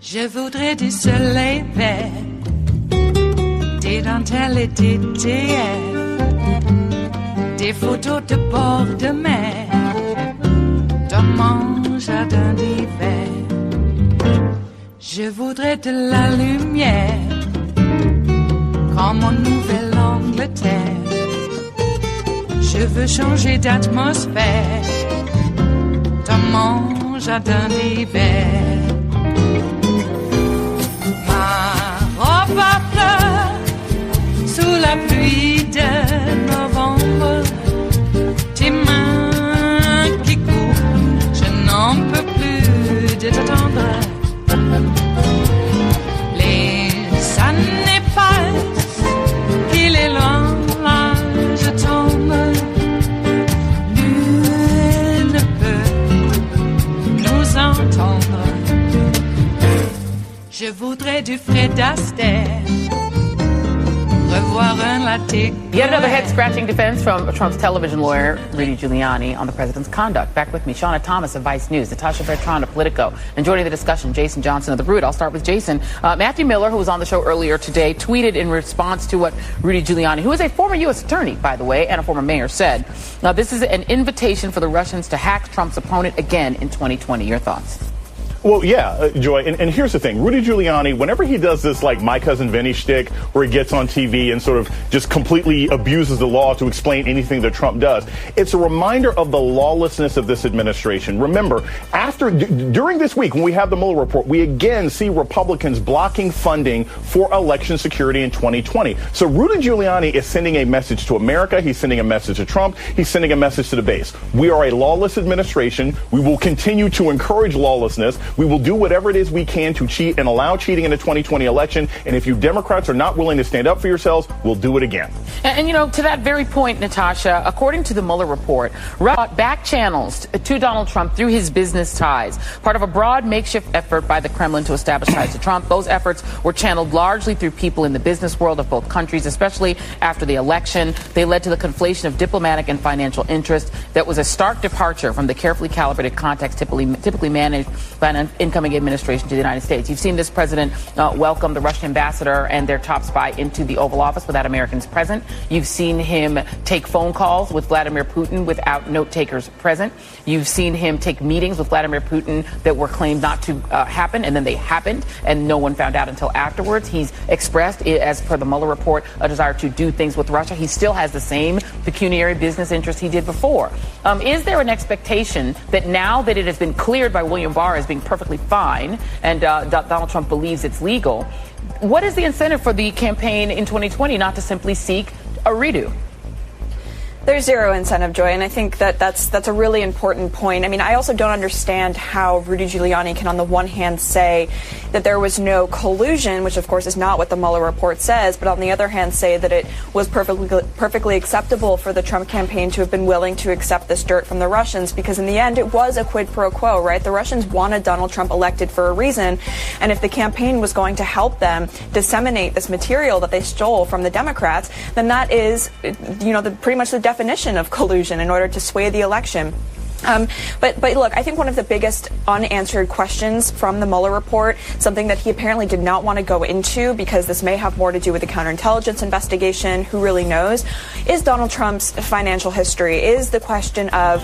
Je voudrais du soleil vert, des dentelles et des théâtres, des photos de bord de mer, dans mon jardin d'hiver. Je voudrais de la lumière, comme en Nouvelle-Angleterre. Je veux changer d'atmosphère, dans mon jardin d'hiver. Ma fleur, sous la pluie de novembre, tes mains qui courent, je n'en peux plus de t'attendre. Les années passent, qu'il est loin, là je tombe. Nul ne peut nous entendre. Je voudrais du Fred Astaire, revoir un latte. Yet another head-scratching defense from Trump's television lawyer, Rudy Giuliani, on the president's conduct. Back with me, Shauna Thomas of Vice News, Natasha Bertrand of Politico, and joining the discussion, Jason Johnson of The Root. I'll start with Jason. Matthew Miller, who was on the show earlier today, tweeted in response to what Rudy Giuliani, who is a former U.S. attorney, by the way, and a former mayor, said. Now, this is an invitation for the Russians to hack Trump's opponent again in 2020. Your thoughts? Well, yeah, Joy, and here's the thing. Rudy Giuliani, whenever he does this, like, my Cousin Vinnie shtick, where he gets on TV and sort of just completely abuses the law to explain anything that Trump does, it's a reminder of the lawlessness of this administration. Remember, during this week, when we have the Mueller report, we again see Republicans blocking funding for election security in 2020. So Rudy Giuliani is sending a message to America. He's sending a message to Trump. He's sending a message to the base. We are a lawless administration. We will continue to encourage lawlessness. We will do whatever it is we can to cheat and allow cheating in the 2020 election. And if you Democrats are not willing to stand up for yourselves, we'll do it again. And you know, to that very point, Natasha, according to the Mueller report, Russia back channels to Donald Trump through his business ties, part of a broad makeshift effort by the Kremlin to establish ties to Trump. Those efforts were channeled largely through people in the business world of both countries, especially after the election. They led to the conflation of diplomatic and financial interests that was a stark departure from the carefully calibrated context typically managed by an incoming administration to the United States. You've seen this president welcome the Russian ambassador and their top spy into the Oval Office without Americans present. You've seen him take phone calls with Vladimir Putin without note takers present. You've seen him take meetings with Vladimir Putin that were claimed not to happen, and then they happened, and no one found out until afterwards. He's expressed, as per the Mueller report, a desire to do things with Russia. He still has the same pecuniary business interests he did before. Is there an expectation that now that it has been cleared by William Barr as being perfectly fine, and Donald Trump believes it's legal, what is the incentive for the campaign in 2020 not to simply seek a redo? There's zero incentive, Joy, and I think that's a really important point. I mean, I also don't understand how Rudy Giuliani can, on the one hand, say that there was no collusion, which of course is not what the Mueller report says, but on the other hand say that it was perfectly acceptable for the Trump campaign to have been willing to accept this dirt from the Russians, because in the end it was a quid pro quo, right? The Russians wanted Donald Trump elected for a reason, and if the campaign was going to help them disseminate this material that they stole from the Democrats, then that is, pretty much the definition of collusion in order to sway the election. But look, I think one of the biggest unanswered questions from the Mueller report, something that he apparently did not want to go into because this may have more to do with the counterintelligence investigation, who really knows, is Donald Trump's financial history, is the question of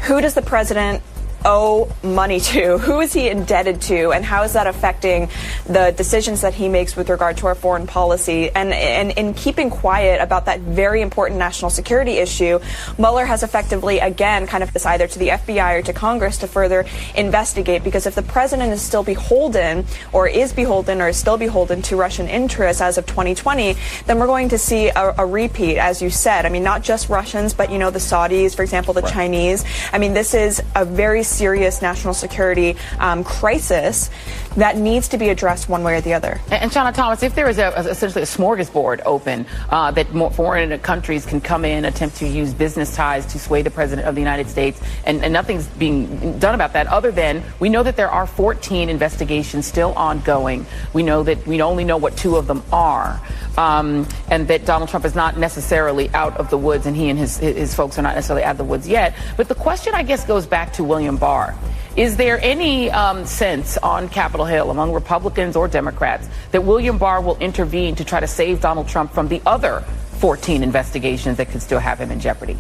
who does the president owe money to? Who is he indebted to? And how is that affecting the decisions that he makes with regard to our foreign policy? And in keeping quiet about that very important national security issue, Mueller has effectively, again, kind of this either to the FBI or to Congress to further investigate, because if the president is still beholden or is still beholden to Russian interests as of 2020, then we're going to see a repeat, as you said. I mean, not just Russians, but, the Saudis, for example, the Chinese. I mean, this is a very serious national security crisis that needs to be addressed one way or the other. And Shauna Thomas, if there is essentially a smorgasbord open that more foreign countries can come in, attempt to use business ties to sway the president of the United States, and nothing's being done about that other than we know that there are 14 investigations still ongoing. We know that we only know what 2 of them are, and that Donald Trump is not necessarily out of the woods, and he and his folks are not necessarily out of the woods yet. But the question, I guess, goes back to William Barr. Is there any sense on Capitol Hill among Republicans or Democrats that William Barr will intervene to try to save Donald Trump from the other 14 investigations that could still have him in jeopardy?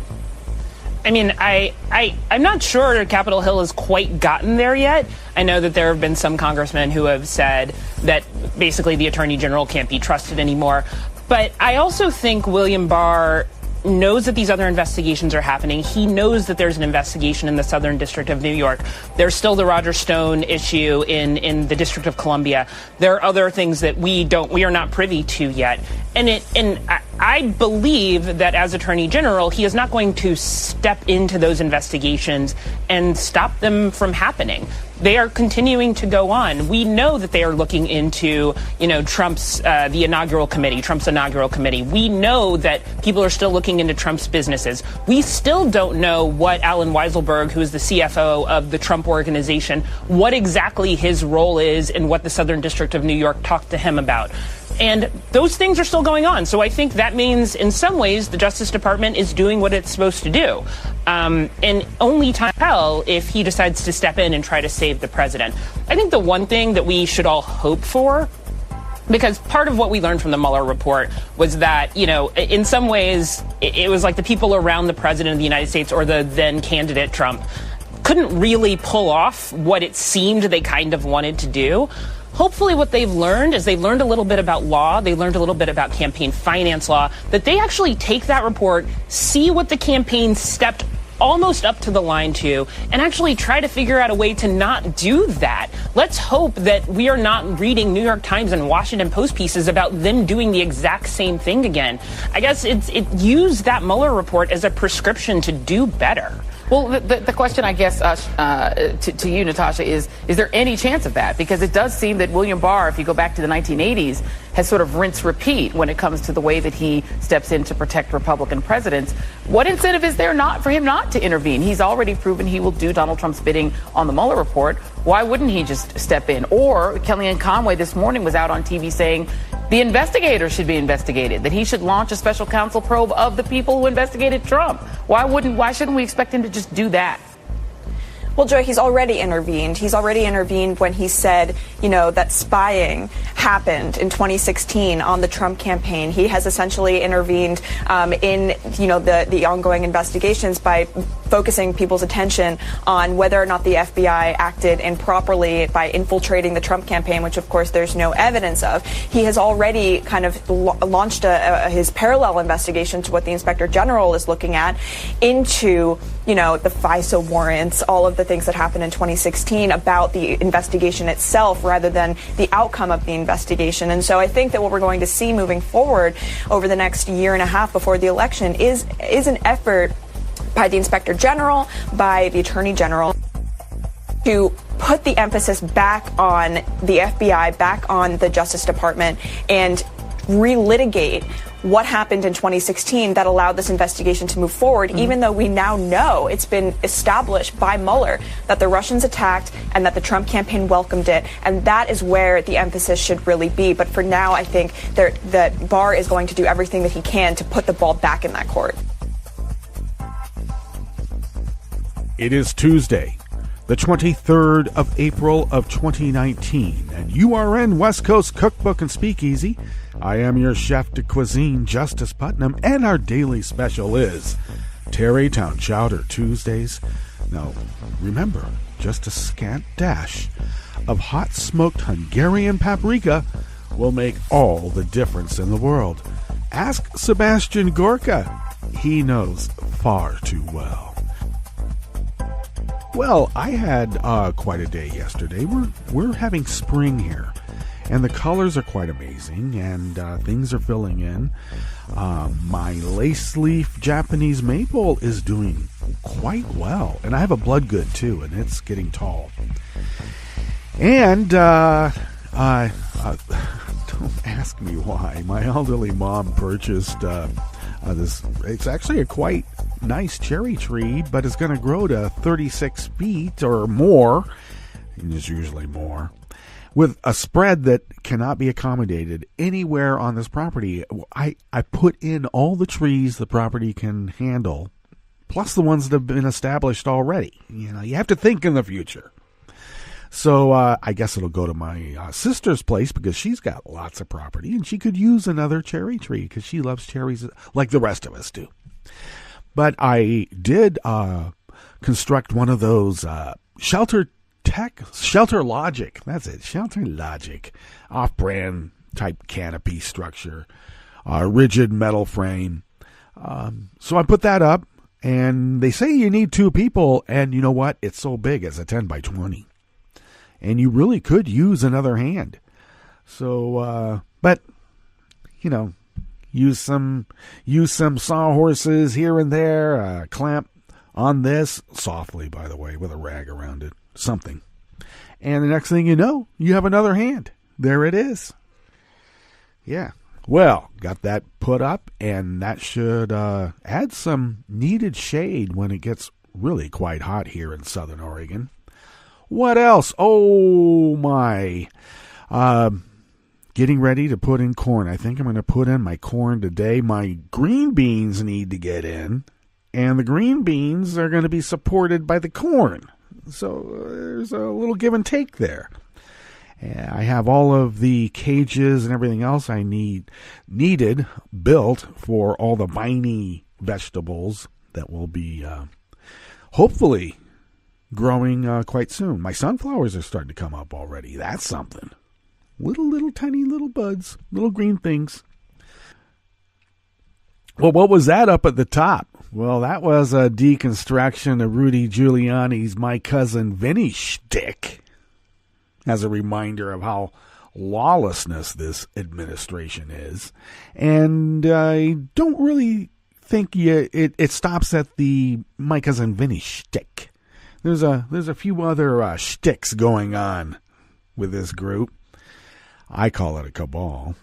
I mean, I'm not sure Capitol Hill has quite gotten there yet. I know that there have been some congressmen who have said that basically the attorney general can't be trusted anymore. But I also think William Barr knows that these other investigations are happening. He knows that there's an investigation in the Southern District of New York. There's still the Roger Stone issue in the District of Columbia. There are other things that we are not privy to yet. And I believe that as Attorney General, he is not going to step into those investigations and stop them from happening. They are continuing to go on. We know that they are looking into, Trump's the inaugural committee, Trump's inaugural committee. We know that people are still looking into Trump's businesses. We still don't know what Alan Weiselberg, who is the CFO of the Trump Organization, what exactly his role is and what the Southern District of New York talked to him about. And those things are still going on. So I think that means in some ways the Justice Department is doing what it's supposed to do. And only time will tell if he decides to step in and try to save the president. I think the one thing that we should all hope for, because part of what we learned from the Mueller report was that, in some ways it was like the people around the president of the United States or the then candidate Trump couldn't really pull off what it seemed they kind of wanted to do. Hopefully what they've learned is they've learned a little bit about law. They learned a little bit about campaign finance law, that they actually take that report, see what the campaign stepped almost up to the line to, and actually try to figure out a way to not do that. Let's hope that we are not reading New York Times and Washington Post pieces about them doing the exact same thing again. I guess it used that Mueller report as a prescription to do better. Well, the question, I guess, to you, Natasha, is there any chance of that? Because it does seem that William Barr, if you go back to the 1980s, has sort of rinse-repeat when it comes to the way that he steps in to protect Republican presidents. What incentive is there not for him not to intervene? He's already proven he will do Donald Trump's bidding on the Mueller report. Why wouldn't he just step in? Or Kellyanne Conway this morning was out on TV saying the investigator should be investigated, that he should launch a special counsel probe of the people who investigated Trump. Why shouldn't we expect him to just do that? Well, Joy, he's already intervened. He's already intervened when he said, that spying happened in 2016 on the Trump campaign. He has essentially intervened in, the ongoing investigations by focusing people's attention on whether or not the FBI acted improperly by infiltrating the Trump campaign, which, of course, there's no evidence of. He has already kind of launched his parallel investigation to what the Inspector General is looking at into, the FISA warrants, all of the things that happened in 2016 about the investigation itself rather than the outcome of the investigation. And so I think that what we're going to see moving forward over the next year and a half before the election is an effort by the Inspector General, by the Attorney General, to put the emphasis back on the FBI, back on the Justice Department, and relitigate what happened in 2016 that allowed this investigation to move forward, even though we now know it's been established by Mueller that the Russians attacked and that the Trump campaign welcomed it. And that is where the emphasis should really be. But for now, I think that Barr is going to do everything that he can to put the ball back in that court. It is Tuesday, the 23rd of April of 2019, and you are in West Coast Cookbook and Speakeasy. I am your chef de cuisine, Justice Putnam, and our daily special is Tarrytown Chowder Tuesdays. Now, remember, just a scant dash of hot smoked Hungarian paprika will make all the difference in the world. Ask Sebastian Gorka. He knows far too well. Well, I had quite a day yesterday. We're having spring here. And the colors are quite amazing, and things are filling in. My lace leaf Japanese maple is doing quite well. And I have a blood good, too, and it's getting tall. And don't ask me why. My elderly mom purchased this. It's actually a quite nice cherry tree, but it's going to grow to 36 feet or more. And it's usually more. With a spread that cannot be accommodated anywhere on this property. I put in all the trees the property can handle, plus the ones that have been established already. You know, you have to think in the future. So I guess it'll go to my sister's place because she's got lots of property, and she could use another cherry tree because she loves cherries like the rest of us do. But I did construct one of those Shelter Logic. That's it. Shelter Logic. Off-brand type canopy structure. Rigid metal frame. So I put that up, and they say you need 2 people, and you know what? It's so big. It's a 10 by 20. And you really could use another hand. So, but, you know, use some sawhorses here and there, clamp on this, softly, by the way, with a rag around it, something. And the next thing you know, you have another hand. There it is. Yeah. Well, got that put up, and that should add some needed shade when it gets really quite hot here in Southern Oregon. What else? Oh, my. Getting ready to put in corn. I think I'm going to put in my corn today. My green beans need to get in, and the green beans are going to be supported by the corn. So there's a little give and take there. I have all of the cages and everything else I needed built for all the viney vegetables that will be hopefully growing quite soon. My sunflowers are starting to come up already. That's something. Little tiny little buds, little green things. Well, what was that up at the top? Well, that was a deconstruction of Rudy Giuliani's My Cousin Vinnie shtick, as a reminder of how lawlessness this administration is. And I don't really think it stops at the My Cousin Vinnie shtick. There's a few other shticks going on with this group. I call it a cabal.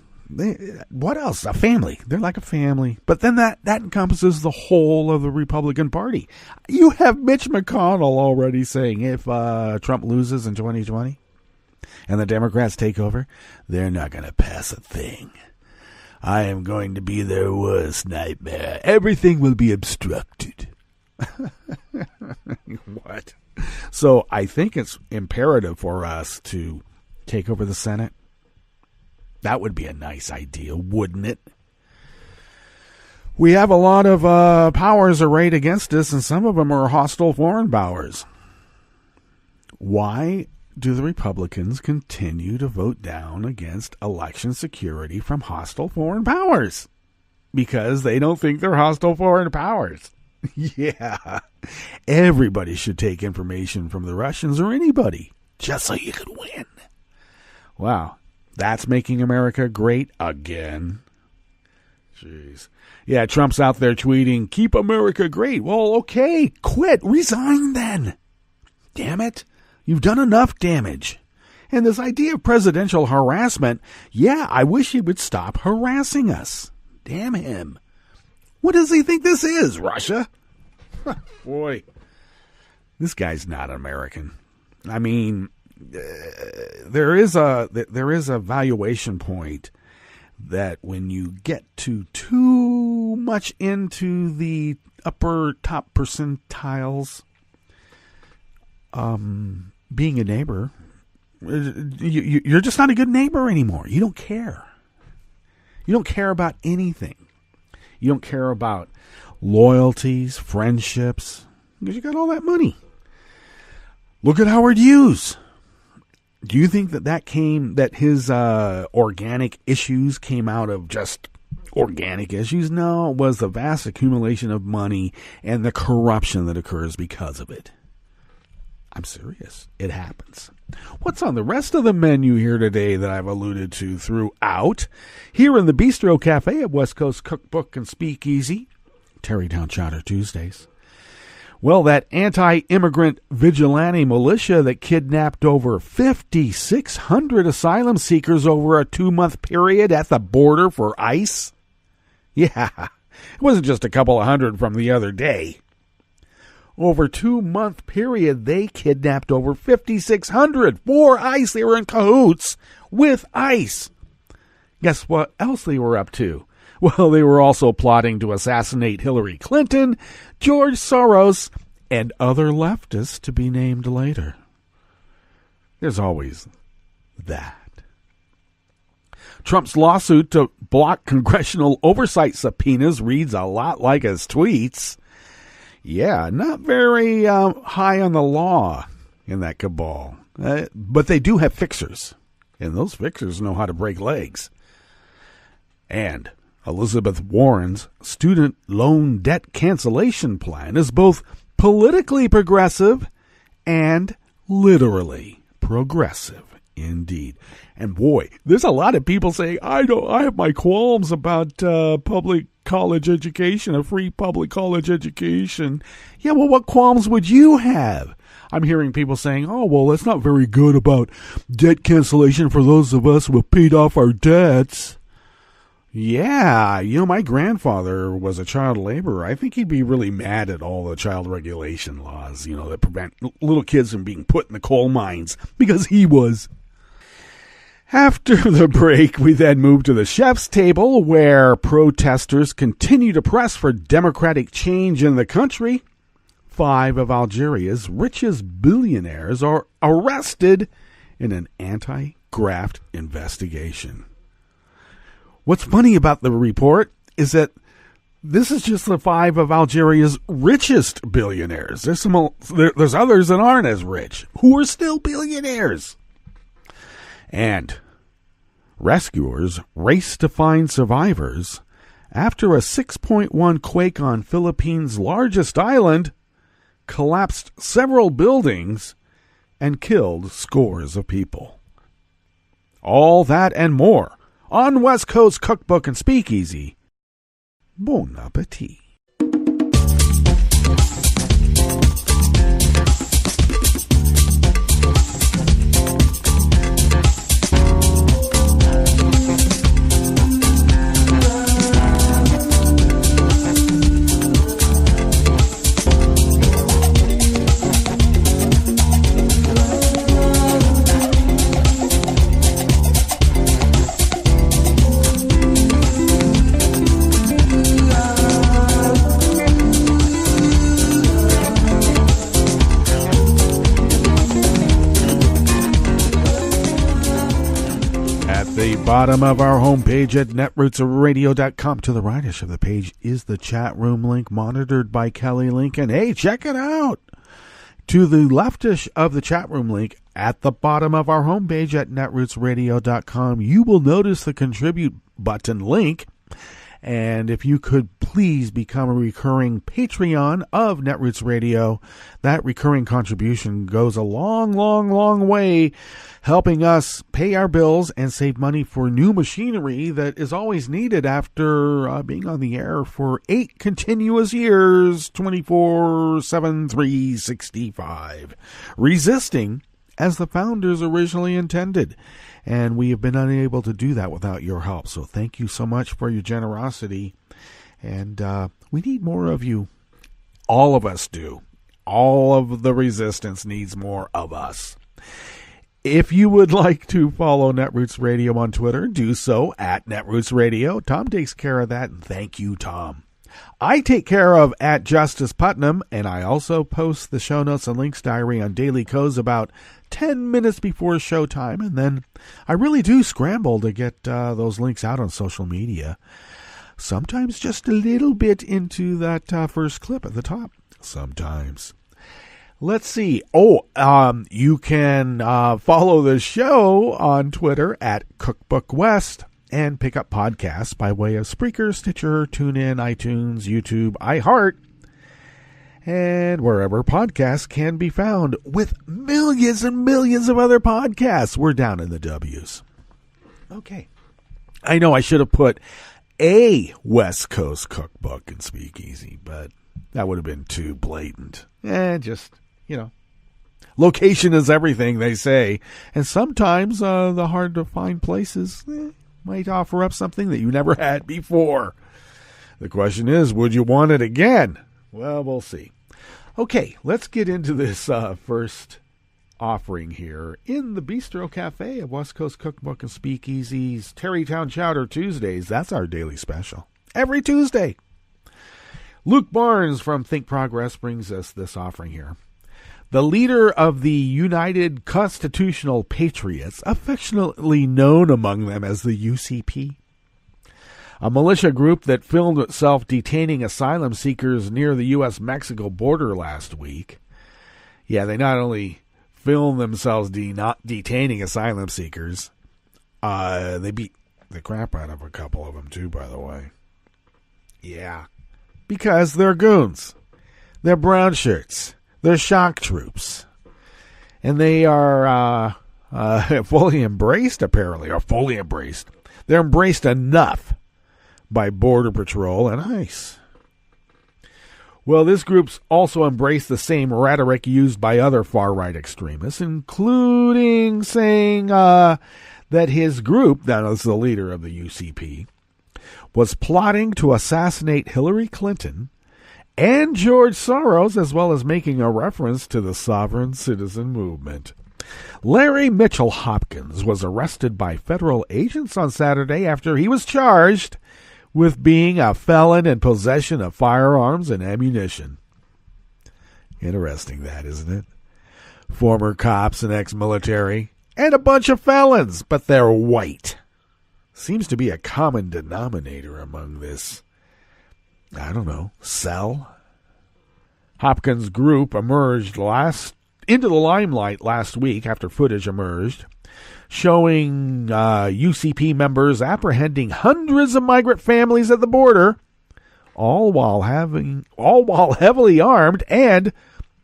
What else? A family. They're like a family. But then that encompasses the whole of the Republican Party. You have Mitch McConnell already saying if Trump loses in 2020 and the Democrats take over, they're not going to pass a thing. I am going to be their worst nightmare. Everything will be obstructed. What? So I think it's imperative for us to take over the Senate. That would be a nice idea, wouldn't it? We have a lot of powers arrayed against us, and some of them are hostile foreign powers. Why do the Republicans continue to vote down against election security from hostile foreign powers? Because they don't think they're hostile foreign powers. Yeah. Everybody should take information from the Russians or anybody, just so you could win. Wow. That's making America great again. Jeez. Yeah, Trump's out there tweeting, keep America great. Well, okay, quit. Resign then. Damn it. You've done enough damage. And this idea of presidential harassment, yeah, I wish he would stop harassing us. Damn him. What does he think this is, Russia? Boy, this guy's not American. I mean, there is a valuation point that when you get too much into the upper top percentiles, being a neighbor, you're just not a good neighbor anymore. You don't care. You don't care about anything. You don't care about loyalties, friendships, because you got all that money. Look at Howard Hughes. Do you think that his organic issues came out of just organic issues? No, it was the vast accumulation of money and the corruption that occurs because of it. I'm serious. It happens. What's on the rest of the menu here today that I've alluded to throughout? Here in the Bistro Cafe at West Coast Cookbook and Speakeasy, Tarrytown Chowder Tuesdays. Well, that anti-immigrant vigilante militia that kidnapped over 5,600 asylum seekers over a 2-month period at the border for ICE. Yeah, it wasn't just a couple of hundred from the other day. Over a 2-month period, they kidnapped over 5,600 for ICE. They were in cahoots with ICE. Guess what else they were up to? Well, they were also plotting to assassinate Hillary Clinton, George Soros, and other leftists to be named later. There's always that. Trump's lawsuit to block congressional oversight subpoenas reads a lot like his tweets. Yeah, not very high on the law in that cabal. But they do have fixers, and those fixers know how to break legs. And Elizabeth Warren's student loan debt cancellation plan is both politically progressive and literally progressive indeed. And boy, there's a lot of people saying, I have my qualms about public college education, a free public college education. Yeah, well, what qualms would you have? I'm hearing people saying, oh, well, that's not very good about debt cancellation for those of us who have paid off our debts. Yeah, my grandfather was a child laborer. I think he'd be really mad at all the child regulation laws, that prevent little kids from being put in the coal mines, because he was. After the break, we then move to the chef's table, where protesters continue to press for democratic change in the country. 5 of Algeria's richest billionaires are arrested in an anti-graft investigation. What's funny about the report is that this is just the 5 of Algeria's richest billionaires. There's others that aren't as rich, who are still billionaires. And rescuers race to find survivors after a 6.1 quake on Philippines' largest island collapsed several buildings and killed scores of people. All that and more on West Coast Cookbook and Speakeasy. Bon appetit. Bottom of our homepage at netrootsradio.com. To the rightish of the page is the chat room link, monitored by Kelly Lincoln. Hey, check it out. To the leftish of the chat room link at the bottom of our homepage at netrootsradio.com, you will notice the contribute button link. And if you could please become a recurring Patreon of Netroots Radio, that recurring contribution goes a long, long, long way, helping us pay our bills and save money for new machinery that is always needed after being on the air for 8 continuous years, 24/7, 365, resisting as the founders originally intended. And we have been unable to do that without your help. So thank you so much for your generosity. And we need more of you. All of us do. All of the resistance needs more of us. If you would like to follow Netroots Radio on Twitter, do so at Netroots Radio. Tom takes care of that, and thank you, Tom. I take care of at Justice Putnam, and I also post the show notes and links diary on Daily Codes about 10 minutes before showtime, and then I really do scramble to get those links out on social media. Sometimes just a little bit into that first clip at the top. Sometimes. Let's see. You can follow the show on Twitter at Cookbook West and pick up podcasts by way of Spreaker, Stitcher, TuneIn, iTunes, YouTube, iHeart, and wherever podcasts can be found, with millions and millions of other podcasts. We're down in the W's. Okay. I know I should have put a West Coast cookbook in Speakeasy, but that would have been too blatant. Just, location is everything, they say. And sometimes the hard-to-find places might offer up something that you never had before. The question is, would you want it again? Well, we'll see. Okay, let's get into this first offering here in the Bistro Cafe of West Coast Cookbook and Speakeasy's Tarrytown Chowder Tuesdays. That's our daily special. Every Tuesday. Luke Barnes from Think Progress brings us this offering here. The leader of the United Constitutional Patriots, affectionately known among them as the UCP, a militia group that filmed itself detaining asylum seekers near the U.S.-Mexico border last week. Yeah, they not only filmed themselves detaining asylum seekers, they beat the crap out of a couple of them too, by the way. Yeah, because they're goons. They're brown shirts. They're shock troops. And they are fully embraced, apparently, or fully embraced. They're embraced enough by Border Patrol and ICE. Well, this group's also embraced the same rhetoric used by other far-right extremists, including saying that his group, that is the leader of the UCP, was plotting to assassinate Hillary Clinton and George Soros, as well as making a reference to the sovereign citizen movement. Larry Mitchell Hopkins was arrested by federal agents on Saturday after he was charged with being a felon in possession of firearms and ammunition. Interesting that, isn't it? Former cops and ex-military, and a bunch of felons, but they're white. Seems to be a common denominator among this, cell. Hopkins' group emerged into the limelight last week after footage emerged showing UCP members apprehending hundreds of migrant families at the border, all while heavily armed and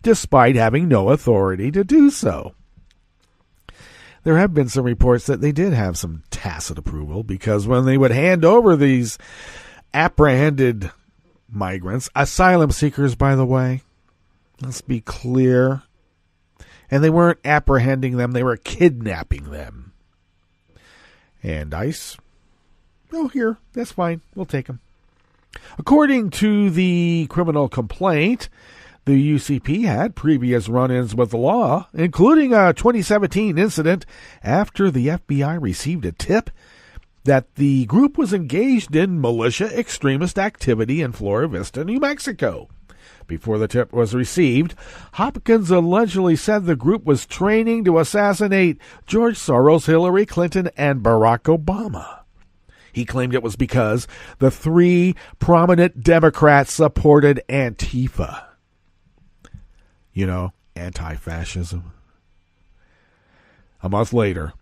despite having no authority to do so. There have been some reports that they did have some tacit approval, because when they would hand over these apprehended migrants, asylum seekers, by the way, let's be clear, and they weren't apprehending them, they were kidnapping them. And ICE, here, that's fine, we'll take them. According to the criminal complaint, the UCP had previous run-ins with the law, including a 2017 incident after the FBI received a tip that the group was engaged in militia extremist activity in Florida Vista, New Mexico. Before the tip was received, Hopkins allegedly said the group was training to assassinate George Soros, Hillary Clinton, and Barack Obama. He claimed it was because the three prominent Democrats supported Antifa. Anti-fascism. A month later,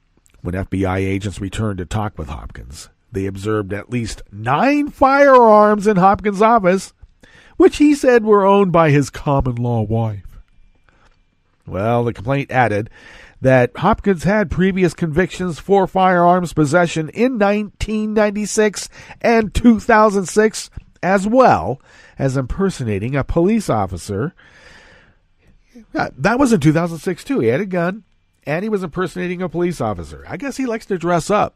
when FBI agents returned to talk with Hopkins, they observed at least 9 firearms in Hopkins' office, which he said were owned by his common-law wife. Well, the complaint added that Hopkins had previous convictions for firearms possession in 1996 and 2006, as well as impersonating a police officer. That was in 2006, too. He had a gun, and he was impersonating a police officer. I guess he likes to dress up.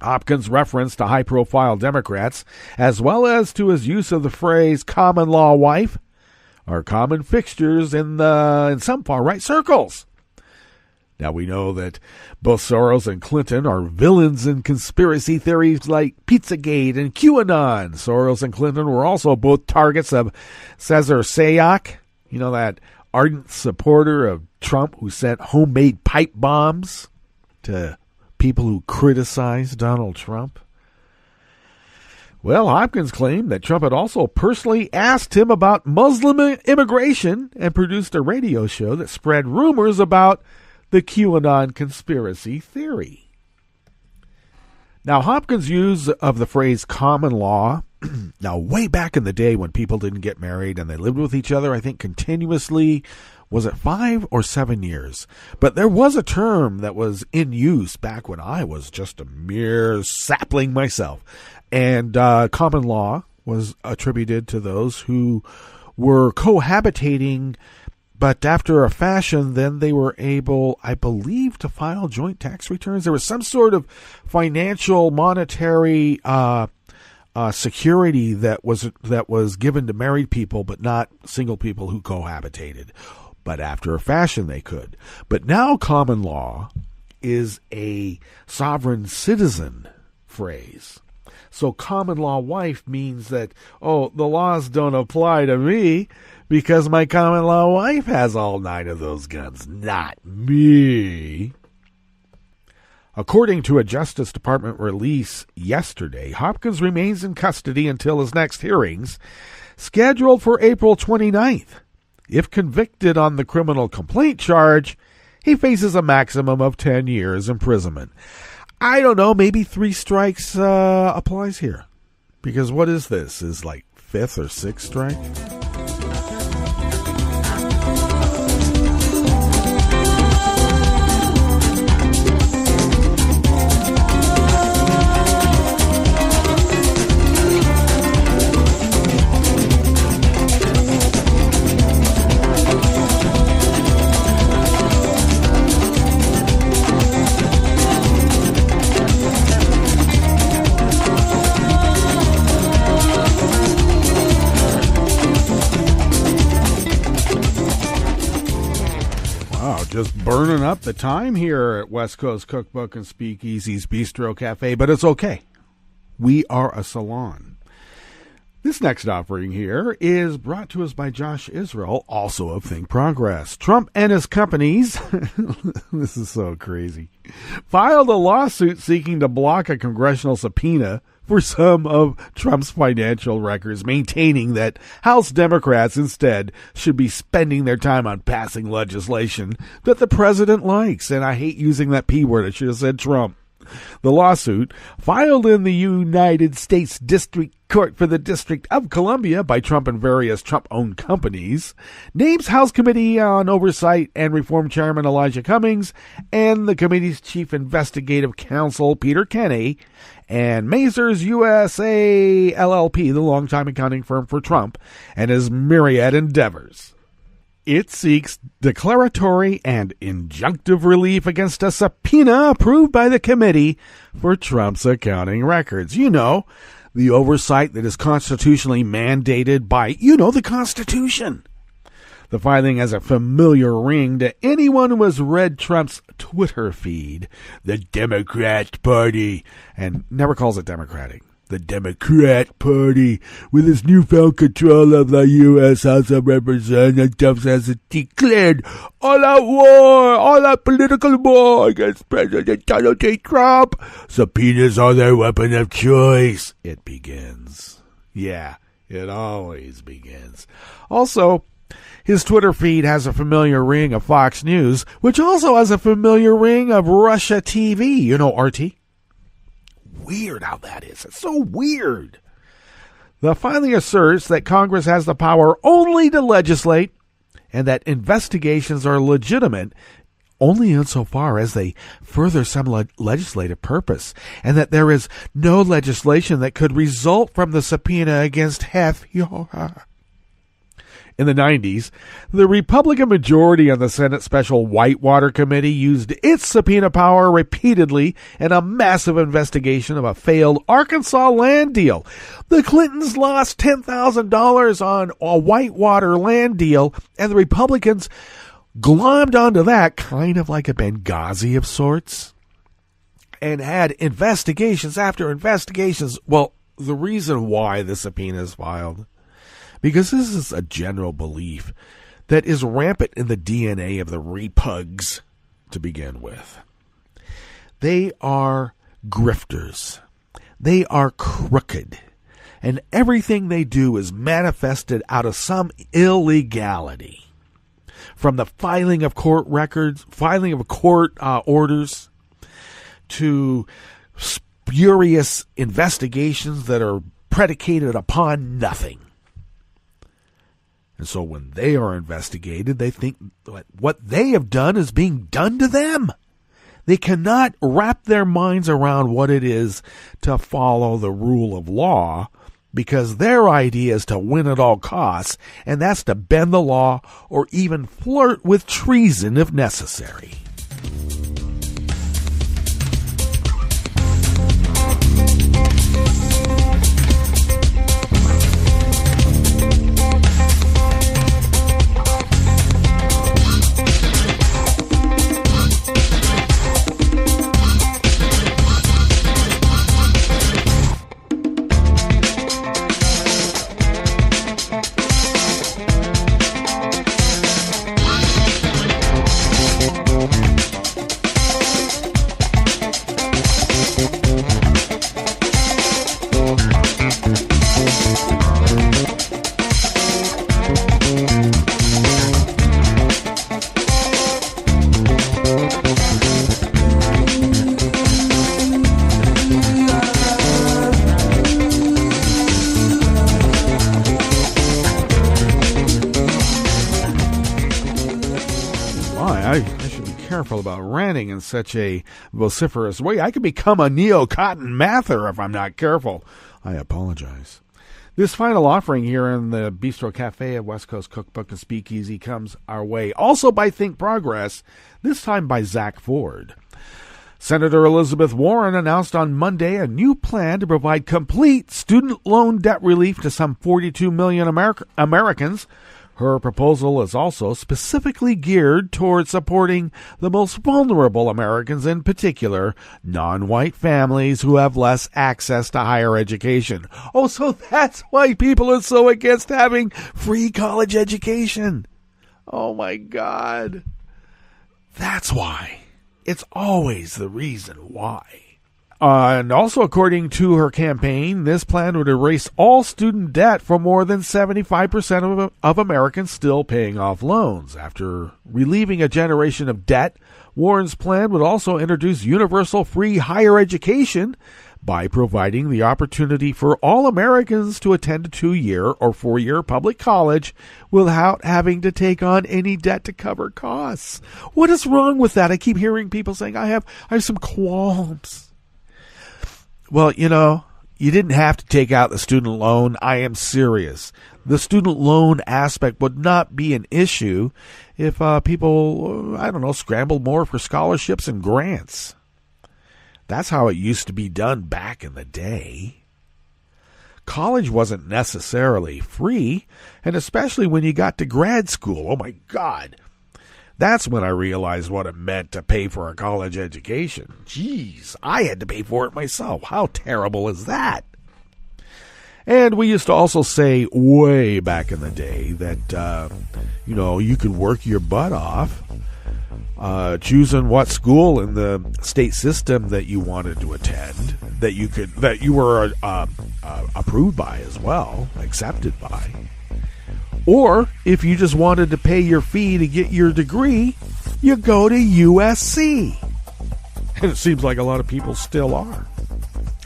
Hopkins' reference to high-profile Democrats, as well as to his use of the phrase common-law wife, are common fixtures in some far-right circles. Now, we know that both Soros and Clinton are villains in conspiracy theories like Pizzagate and QAnon. Soros and Clinton were also both targets of Cesar Sayoc, that ardent supporter of Trump who sent homemade pipe bombs to people who criticized Donald Trump. Well, Hopkins claimed that Trump had also personally asked him about Muslim immigration and produced a radio show that spread rumors about the QAnon conspiracy theory. Now, Hopkins' use of the phrase common law Now, way back in the day when people didn't get married and they lived with each other, I think continuously, was it 5 or 7 years? But there was a term that was in use back when I was just a mere sapling myself. And common law was attributed to those who were cohabitating, but after a fashion, then they were able, I believe, to file joint tax returns. There was some sort of financial, monetary security that was given to married people, but not single people who cohabitated. But after a fashion, they could. But now common law is a sovereign citizen phrase. So common law wife means that, oh, the laws don't apply to me because my common law wife has all 9 of those guns, not me. According to a Justice Department release yesterday, Hopkins remains in custody until his next hearings, scheduled for April 29th. If convicted on the criminal complaint charge, he faces a maximum of 10 years imprisonment. I don't know, maybe 3 strikes applies here. Because what is this? Is like 5th or 6th strike? Just burning up the time here at West Coast Cookbook and Speakeasy's Bistro Cafe, but it's okay. We are a salon. This next offering here is brought to us by Josh Israel, also of Think Progress. Trump and his companies, this is so crazy, filed a lawsuit seeking to block a congressional subpoena for some of Trump's financial records, maintaining that House Democrats instead should be spending their time on passing legislation that the president likes. And I hate using that P word. I should have said Trump. The lawsuit, filed in the United States District Court for the District of Columbia by Trump and various Trump-owned companies, names House Committee on Oversight and Reform Chairman Elijah Cummings and the committee's chief investigative counsel Peter Kenney and Mazars USA LLP, the longtime accounting firm for Trump and his myriad endeavors. It seeks declaratory and injunctive relief against a subpoena approved by the Committee for Trump's Accounting Records. You know, the oversight that is constitutionally mandated by, the Constitution. The filing has a familiar ring to anyone who has read Trump's Twitter feed, the Democrat Party, and never calls it Democratic. The Democrat Party, with its newfound control of the U.S. House of Representatives, has declared all-out war, all-out political war against President Donald J. Trump. Subpoenas are their weapon of choice. It begins. Yeah, it always begins. Also, his Twitter feed has a familiar ring of Fox News, which also has a familiar ring of Russia TV. RT? Weird how that is. It's so weird. The filing asserts that Congress has the power only to legislate and that investigations are legitimate only insofar as they further some legislative purpose, and that there is no legislation that could result from the subpoena against FDR. In the 90s, the Republican majority on the Senate Special Whitewater Committee used its subpoena power repeatedly in a massive investigation of a failed Arkansas land deal. The Clintons lost $10,000 on a Whitewater land deal, and the Republicans glommed onto that, kind of like a Benghazi of sorts, and had investigations after investigations. Well, the reason why the subpoena is filed, because this is a general belief that is rampant in the DNA of the repugs to begin with. They are grifters. They are crooked. And everything they do is manifested out of some illegality. From the filing of court records, filing of court orders, to spurious investigations that are predicated upon nothing. And so when they are investigated, they think that what they have done is being done to them. They cannot wrap their minds around what it is to follow the rule of law, because their idea is to win at all costs, and that's to bend the law or even flirt with treason if necessary. About ranting in such a vociferous way. I could become a neo-cotton mather if I'm not careful. I apologize. This final offering here in the Bistro Cafe at West Coast Cookbook and Speakeasy comes our way also by Think Progress, this time by Zach Ford. Senator Elizabeth Warren announced on Monday a new plan to provide complete student loan debt relief to some 42 million Americans. Her proposal is also specifically geared towards supporting the most vulnerable Americans, in particular, non-white families who have less access to higher education. Oh, so that's why people are so against having free college education. Oh, my God. That's why. It's always the reason why. And also, according to her campaign, this plan would erase all student debt for more than 75% of Americans still paying off loans. After relieving a generation of debt, Warren's plan would also introduce universal free higher education by providing the opportunity for all Americans to attend a 2-year or 4-year public college without having to take on any debt to cover costs. What is wrong with that? I keep hearing people saying, I have some qualms. Well, you know, you didn't have to take out the student loan. I am serious. The student loan aspect would not be an issue if people, scrambled more for scholarships and grants. That's how it used to be done back in the day. College wasn't necessarily free, and especially when you got to grad school. Oh, my God. That's when I realized what it meant to pay for a college education. Jeez, I had to pay for it myself. How terrible is that? And we used to also say way back in the day that, you could work your butt off choosing what school in the state system that you wanted to attend, that you were approved by as well, accepted by. Or, if you just wanted to pay your fee to get your degree, you go to USC. And it seems like a lot of people still are.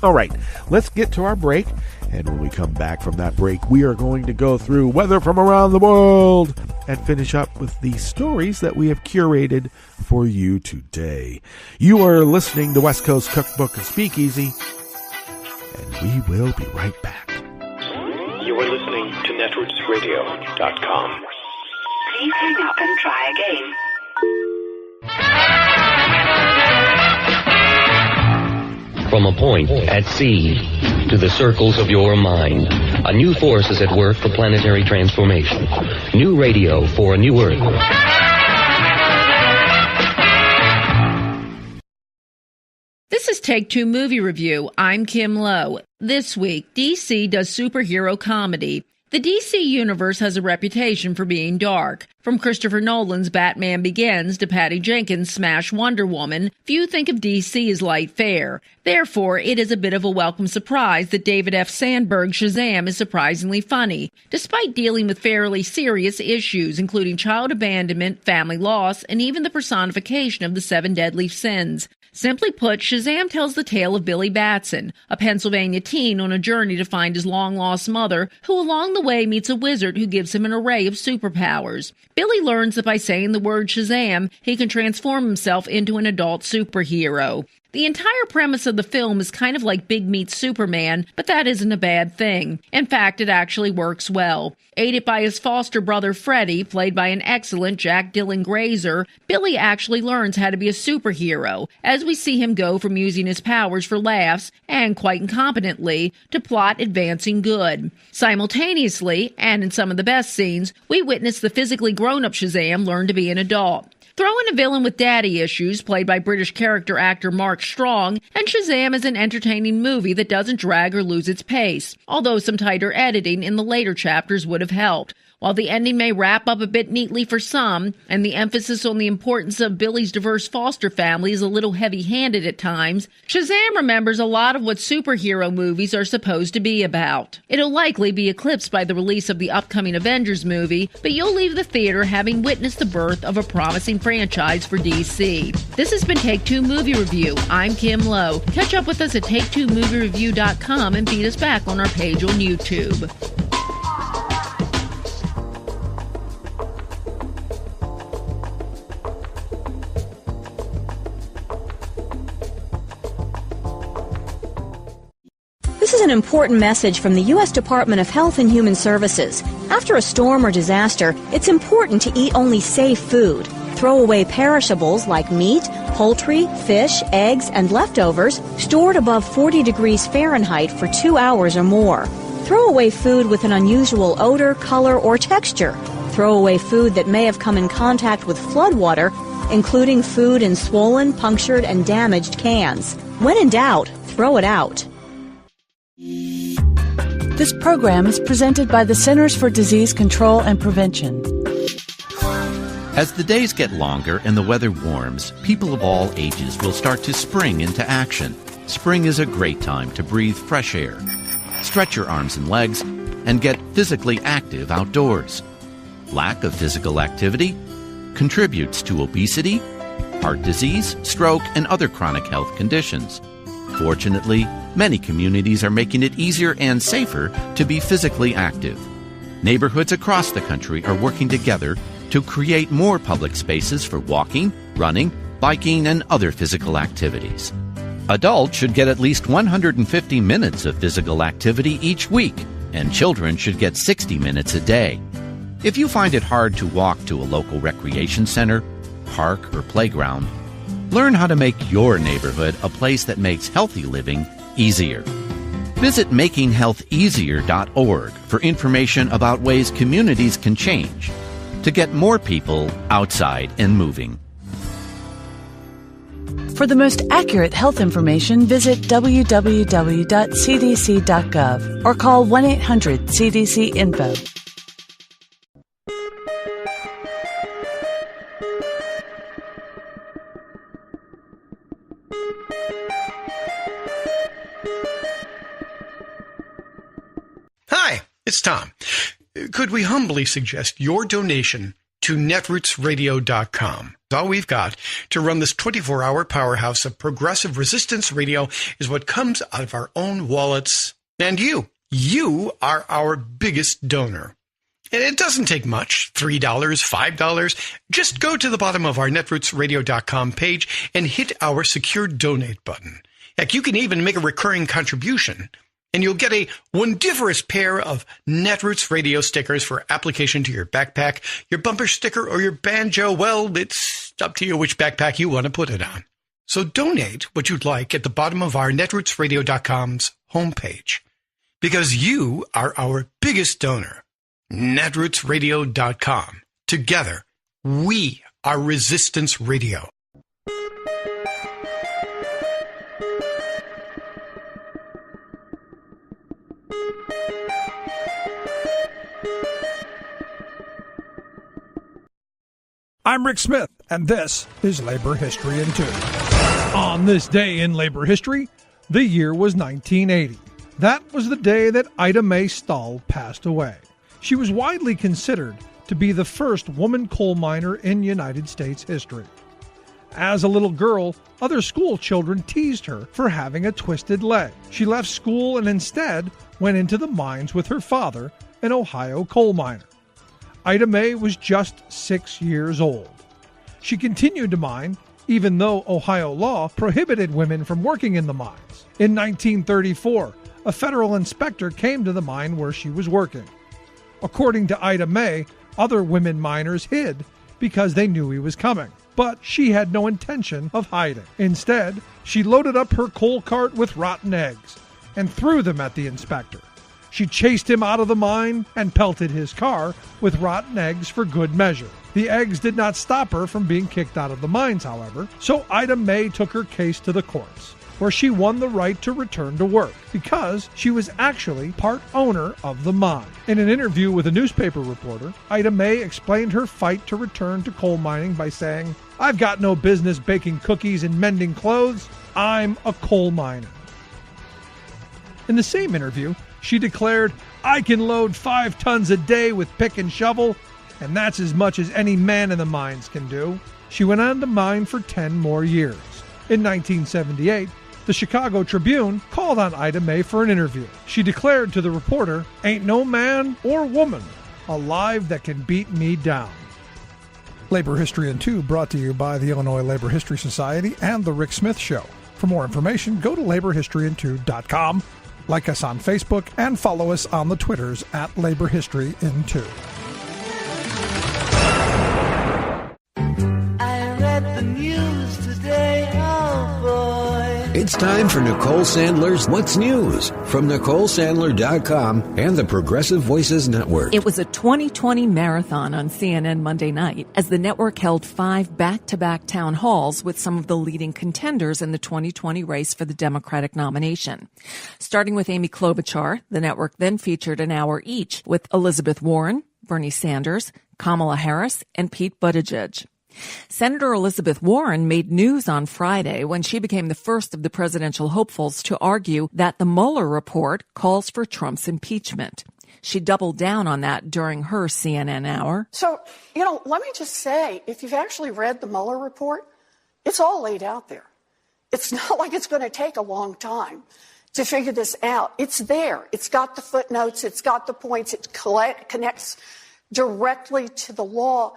All right, let's get to our break. And when we come back from that break, we are going to go through weather from around the world and finish up with the stories that we have curated for you today. You are listening to West Coast Cookbook and Speakeasy, and we will be right back. You are listening to netrootsradio.com. Please hang up and try again. From a point at sea to the circles of your mind, a new force is at work for planetary transformation. New radio for a new Earth. This is Take Two Movie Review. I'm Kim Lowe. This week, DC does superhero comedy. The DC universe has a reputation for being dark. From Christopher Nolan's Batman Begins to Patty Jenkins' smash Wonder Woman, few think of DC as light fare. Therefore, it is a bit of a welcome surprise that David F. Sandberg's Shazam is surprisingly funny, despite dealing with fairly serious issues, including child abandonment, family loss, and even the personification of the 7 deadly sins. Simply put, Shazam tells the tale of Billy Batson, a Pennsylvania teen on a journey to find his long-lost mother, who along the way meets a wizard who gives him an array of superpowers. Billy learns that by saying the word Shazam, he can transform himself into an adult superhero. The entire premise of the film is kind of like Big Meat Superman, but that isn't a bad thing. In fact, it actually works well. Aided by his foster brother Freddie, played by an excellent Jack Dylan Grazer, Billy actually learns how to be a superhero, as we see him go from using his powers for laughs, and quite incompetently, to plot advancing good. Simultaneously, and in some of the best scenes, we witness the physically grown-up Shazam learn to be an adult. Throw in a villain with daddy issues, played by British character actor Mark Strong, and Shazam is an entertaining movie that doesn't drag or lose its pace, although some tighter editing in the later chapters would have helped. While the ending may wrap up a bit neatly for some, and the emphasis on the importance of Billy's diverse foster family is a little heavy-handed at times, Shazam remembers a lot of what superhero movies are supposed to be about. It'll likely be eclipsed by the release of the upcoming Avengers movie, but you'll leave the theater having witnessed the birth of a promising franchise for DC. This has been Take Two Movie Review. I'm Kim Lowe. Catch up with us at TakeTwoMovieReview.com and feed us back on our page on YouTube. This is an important message from the U.S. Department of Health and Human Services. After a storm or disaster, it's important to eat only safe food. Throw away perishables like meat, poultry, fish, eggs, and leftovers stored above 40 degrees Fahrenheit for 2 hours or more. Throw away food with an unusual odor, color, or texture. Throw away food that may have come in contact with floodwater, including food in swollen, punctured, and damaged cans. When in doubt, throw it out. This program is presented by the Centers for Disease Control and Prevention. As the days get longer and the weather warms, people of all ages will start to spring into action. Spring is a great time to breathe fresh air, stretch your arms and legs, and get physically active outdoors. Lack of physical activity contributes to obesity, heart disease, stroke, and other chronic health conditions. Fortunately, many communities are making it easier and safer to be physically active. Neighborhoods across the country are working together to create more public spaces for walking, running, biking, and other physical activities. Adults should get at least 150 minutes of physical activity each week, and children should get 60 minutes a day. If you find it hard to walk to a local recreation center, park, or playground, learn how to make your neighborhood a place that makes healthy living easier. Visit makinghealtheasier.org for information about ways communities can change to get more people outside and moving. For the most accurate health information, visit www.cdc.gov or call 1-800-CDC-INFO. Hi, it's Tom. Could we humbly suggest your donation to netrootsradio.com? All we've got to run this 24-hour powerhouse of progressive resistance radio is what comes out of our own wallets. And you are our biggest donor. And it doesn't take much, $3, $5. Just go to the bottom of our netrootsradio.com page and hit our secure donate button. Heck, you can even make a recurring contribution, and you'll get a wondiferous pair of Netroots radio stickers for application to your backpack, your bumper sticker, or your banjo. Well, it's up to you which backpack you want to put it on. So donate what you'd like at the bottom of our netrootsradio.com's homepage, because you are our biggest donor. netrootsradio.com. Together, we are Resistance Radio. I'm Rick Smith, and this is Labor History in 2. On this day in labor history, the year was 1980. That was the day that Ida Mae Stahl passed away. She was widely considered to be the first woman coal miner in United States history. As a little girl, other school children teased her for having a twisted leg. She left school and instead went into the mines with her father, an Ohio coal miner. Ida Mae was just 6 years old. She continued to mine, even though Ohio law prohibited women from working in the mines. In 1934, a federal inspector came to the mine where she was working. According to Ida Mae, other women miners hid because they knew he was coming. But she had no intention of hiding. Instead, she loaded up her coal cart with rotten eggs and threw them at the inspector. She chased him out of the mine and pelted his car with rotten eggs for good measure. The eggs did not stop her from being kicked out of the mines, however, so Ida Mae took her case to the courts, where she won the right to return to work because she was actually part owner of the mine. In an interview with a newspaper reporter, Ida Mae explained her fight to return to coal mining by saying, "I've got no business baking cookies and mending clothes. I'm a coal miner." In the same interview, she declared, "I can load 5 tons a day with pick and shovel, and that's as much as any man in the mines can do." She went on to mine for 10 more years. In 1978, the Chicago Tribune called on Ida Mae for an interview. She declared to the reporter, "Ain't no man or woman alive that can beat me down." Labor History in 2 brought to you by the Illinois Labor History Society and The Rick Smith Show. For more information, go to laborhistoryin2.com. Like us on Facebook and follow us on the Twitters at Labor History in 2. I read the news today, oh boy. It's time for Nicole Sandler's What's News from NicoleSandler.com and the Progressive Voices Network. It was a 2020 marathon on CNN Monday night as the network held 5 back-to-back town halls with some of the leading contenders in the 2020 race for the Democratic nomination. Starting with Amy Klobuchar, the network then featured an hour each with Elizabeth Warren, Bernie Sanders, Kamala Harris, and Pete Buttigieg. Senator Elizabeth Warren made news on Friday when she became the first of the presidential hopefuls to argue that the Mueller report calls for Trump's impeachment. She doubled down on that during her CNN hour. So, let me just say, if you've actually read the Mueller report, it's all laid out there. It's not like it's going to take a long time to figure this out. It's there. It's got the footnotes. It's got the points. It connects directly to the law.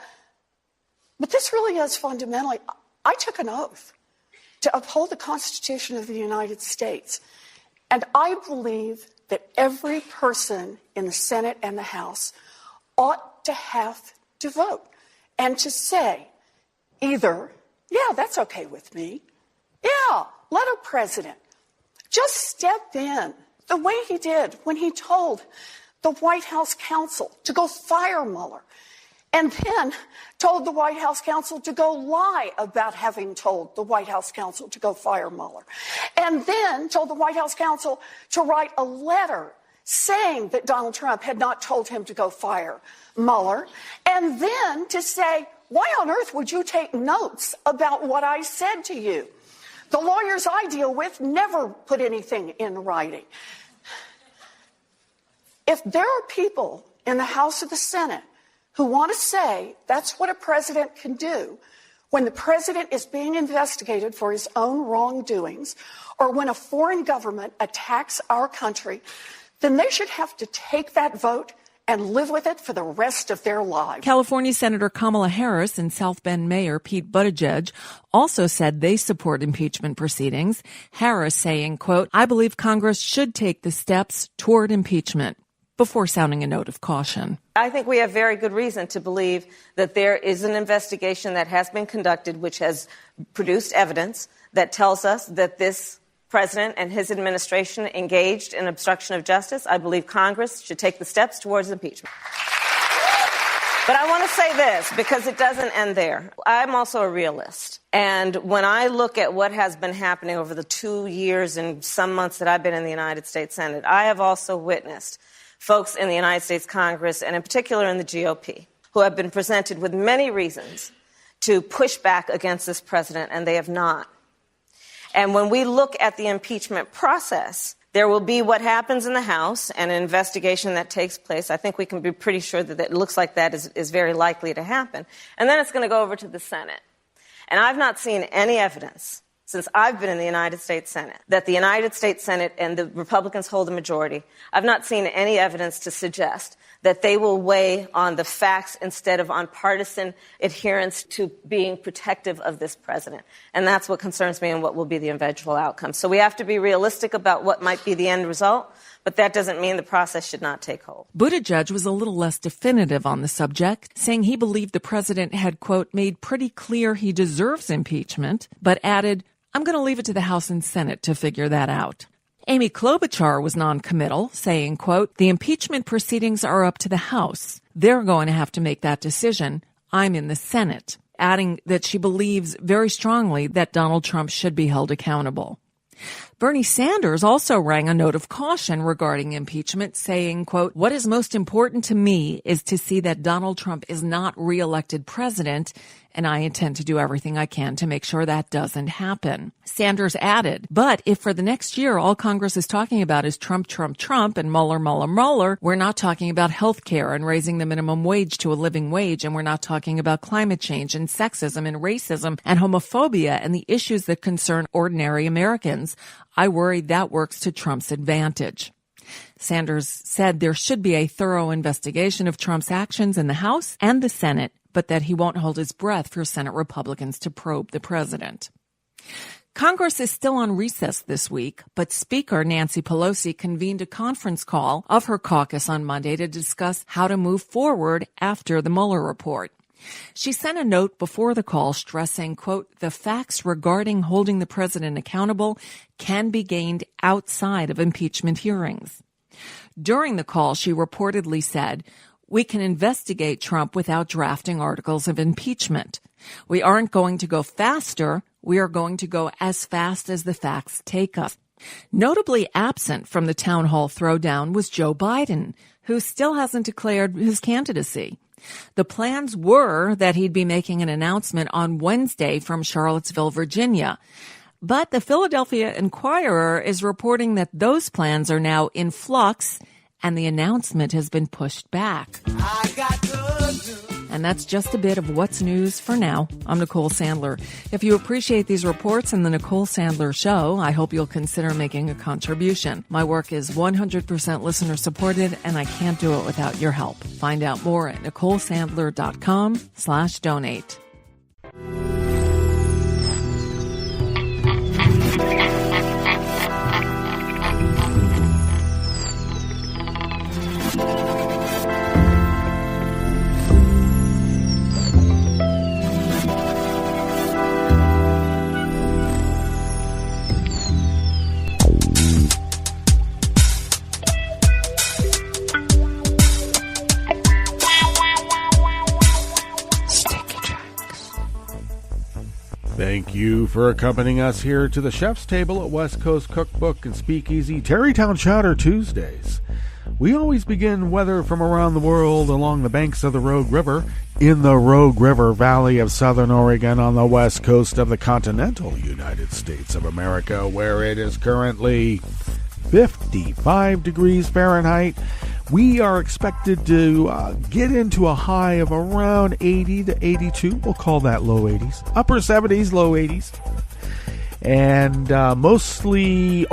But this really is fundamentally, I took an oath to uphold the Constitution of the United States. And I believe that every person in the Senate and the House ought to have to vote and to say either, yeah, that's okay with me. Yeah, let a president just step in the way he did when he told the White House counsel to go fire Mueller. And then told the White House counsel to go lie about having told the White House counsel to go fire Mueller. And then told the White House counsel to write a letter saying that Donald Trump had not told him to go fire Mueller. And then to say, why on earth would you take notes about what I said to you? The lawyers I deal with never put anything in writing. If there are people in the House or the Senate who want to say that's what a president can do when the president is being investigated for his own wrongdoings or when a foreign government attacks our country, then they should have to take that vote and live with it for the rest of their lives. California Senator Kamala Harris and South Bend Mayor Pete Buttigieg also said they support impeachment proceedings. Harris saying, quote, "I believe Congress should take the steps toward impeachment," before sounding a note of caution. I think we have very good reason to believe that there is an investigation that has been conducted which has produced evidence that tells us that this president and his administration engaged in obstruction of justice. I believe Congress should take the steps towards impeachment. But I want to say this, because it doesn't end there. I'm also a realist. And when I look at what has been happening over the 2 years and some months that I've been in the United States Senate, I have also witnessed folks in the United States Congress, and in particular in the GOP, who have been presented with many reasons to push back against this president, and they have not. And when we look at the impeachment process, there will be what happens in the House and an investigation that takes place. I think we can be pretty sure that it looks like that is very likely to happen. And then it's going to go over to the Senate. And I've not seen any evidence since I've been in the United States Senate that the United States Senate and the Republicans hold a majority. I've not seen any evidence to suggest that they will weigh on the facts instead of on partisan adherence to being protective of this president. And that's what concerns me and what will be the eventual outcome. So we have to be realistic about what might be the end result, but that doesn't mean the process should not take hold. Buttigieg was a little less definitive on the subject, saying he believed the president had, quote, made pretty clear he deserves impeachment, but added, I'm going to leave it to the House and Senate to figure that out. Amy Klobuchar was noncommittal, saying, quote, the impeachment proceedings are up to the House. They're going to have to make that decision. I'm in the Senate, adding that she believes very strongly that Donald Trump should be held accountable. Bernie Sanders also rang a note of caution regarding impeachment, saying, quote, what is most important to me is to see that Donald Trump is not reelected president, and I intend to do everything I can to make sure that doesn't happen. Sanders added, but if for the next year all Congress is talking about is Trump, Trump, Trump, and Mueller, Mueller, Mueller, we're not talking about health care and raising the minimum wage to a living wage, and we're not talking about climate change and sexism and racism and homophobia and the issues that concern ordinary Americans. I worry that works to Trump's advantage. Sanders said there should be a thorough investigation of Trump's actions in the House and the Senate, but that he won't hold his breath for Senate Republicans to probe the president. Congress is still on recess this week, but Speaker Nancy Pelosi convened a conference call of her caucus on Monday to discuss how to move forward after the Mueller report. She sent a note before the call stressing, quote, the facts regarding holding the president accountable can be gained outside of impeachment hearings. During the call, she reportedly said, we can investigate Trump without drafting articles of impeachment. We aren't going to go faster. We are going to go as fast as the facts take us. Notably absent from the town hall throwdown was Joe Biden, who still hasn't declared his candidacy. The plans were that he'd be making an announcement on Wednesday from Charlottesville, Virginia. But the Philadelphia Inquirer is reporting that those plans are now in flux and the announcement has been pushed back. And that's just a bit of what's news for now. I'm Nicole Sandler. If you appreciate these reports and the Nicole Sandler Show, I hope you'll consider making a contribution. My work is 100% listener supported, and I can't do it without your help. Find out more at NicoleSandler.com/donate. Thank you for accompanying us here to the chef's table at West Coast Cookbook and Speakeasy Tarrytown Chowder Tuesdays. We always begin weather from around the world along the banks of the Rogue River, in the Rogue River Valley of Southern Oregon on the west coast of the continental United States of America, where it is currently 55 degrees Fahrenheit. We are expected to get into a high of around 80 to 82. We'll call that low 80s. Upper 70s, low 80s. And mostly,